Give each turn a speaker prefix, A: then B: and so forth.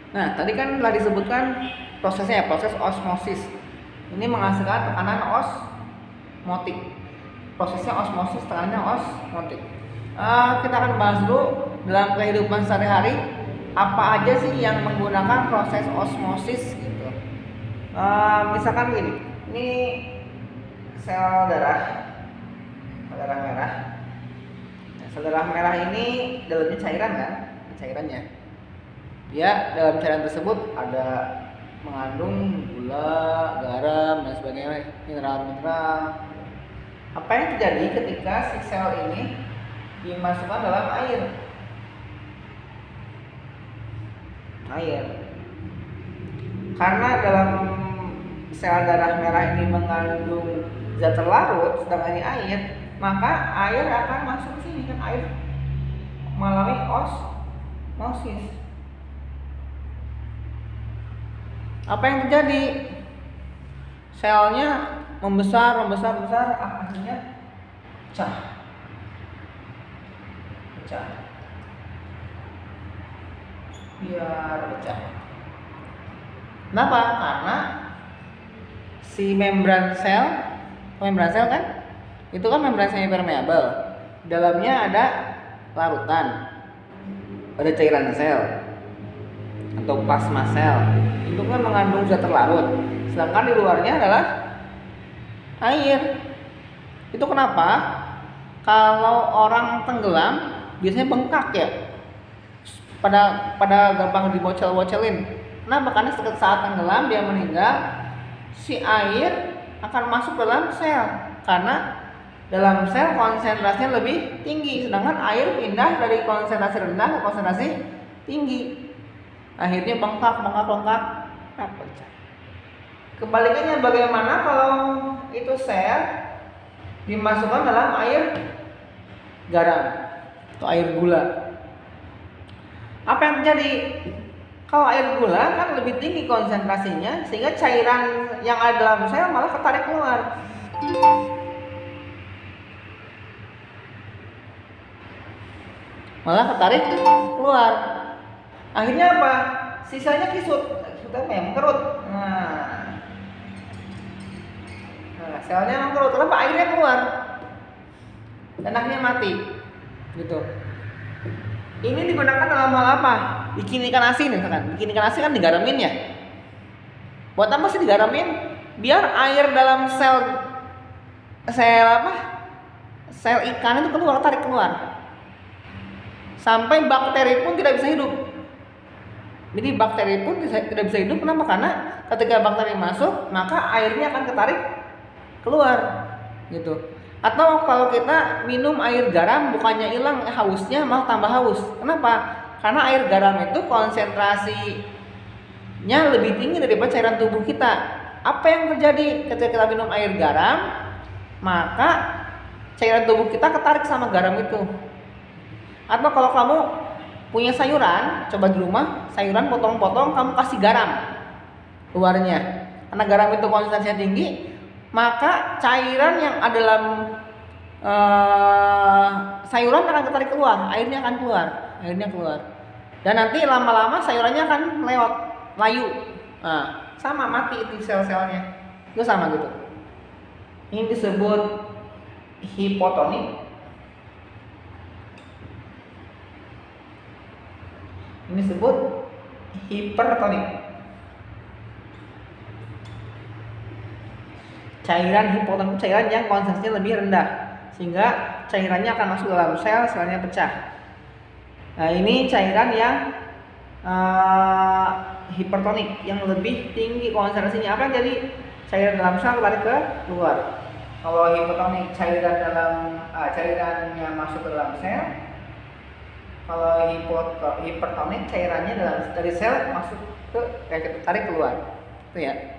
A: Nah, tadi kan telah disebutkan prosesnya ya, proses osmosis. Ini menghasilkan tekanan osmotik. Prosesnya osmosis, tekanannya osmotik. Kita akan bahas dulu dalam kehidupan sehari-hari apa aja sih yang menggunakan proses osmosis gitu. Misalkan gini, ini sel darah, darah merah. Nah, sel darah merah ini dalamnya cairan kan, cairannya. Ya, dalam cairan tersebut ada mengandung gula, garam, dan sebagainya, mineral-mineral. Apa yang terjadi ketika si sel ini dimasukkan dalam air? Karena dalam sel darah merah ini mengandung zat terlarut, sedangkan ini air, maka air akan masuk ke sini kan, air mengalami osmosis. Apa yang terjadi? Selnya membesar, akhirnya pecah. Biar pecah. Kenapa? Karena si membran sel kan, itu kan membran semi permeabel. Dalamnya ada larutan, ada cairan sel atau plasma sel. Itu kan mengandung zat terlarut. Sedangkan di luarnya adalah air. Itu kenapa kalau orang tenggelam biasanya bengkak ya, pada gampang dibocel-bocelin. Kenapa? Karena saat tenggelam dia meninggal, si air akan masuk dalam sel, karena dalam sel konsentrasinya lebih tinggi, sedangkan air pindah dari konsentrasi rendah ke konsentrasi tinggi. Akhirnya bengkak, pecah. Kebalikannya bagaimana kalau itu sel dimasukkan dalam air garam atau air gula? Apa yang terjadi? Kalau air gula kan lebih tinggi konsentrasinya, sehingga cairan yang ada dalam sel malah ketarik keluar. Akhirnya apa? Sisanya kisut apa ya? Mengkerut. Nah, selnya mengkerut. Kenapa? Airnya keluar dan akhirnya mati. Gitu. Ini digunakan dalam hal apa? Bikin ikan asin misalkan. Bikin ikan asin kan digaramin ya. Buat apa sih digaramin? Biar air dalam sel ikan itu tarik keluar. Sampai bakteri pun tidak bisa hidup. Jadi bakteri pun tidak bisa hidup. Kenapa? Karena ketika bakteri masuk, maka airnya akan ketarik keluar. Gitu. Atau kalau kita minum air garam, bukannya hilang hausnya, malah tambah haus. Kenapa? Karena air garam itu konsentrasinya lebih tinggi daripada cairan tubuh kita. Apa yang terjadi ketika kita minum air garam? Maka cairan tubuh kita ketarik sama garam itu. Atau kalau kamu punya sayuran, coba di rumah, sayuran potong-potong, kamu kasih garam luarnya. Karena garam itu konsentrasinya tinggi, maka cairan yang ada dalam sayuran akan ketarik keluar, airnya keluar. Dan nanti lama-lama sayurannya akan layu. Nah, sama mati itu sel-selnya. Itu sama gitu. Ini disebut hipotonik. Ini disebut hipertonik. Cairan hipotonik, cairan yang konsentrasinya lebih rendah, sehingga cairannya akan masuk dalam sel, selnya pecah. Nah, ini cairan yang hipertonik, yang lebih tinggi konsentrasinya. Apa yang jadi? Cairan dalam sel lari ke luar. Kalau hipotonik cairannya masuk ke dalam sel. Kalau hipertonik cairannya dari sel masuk tarik keluar. Itu ya.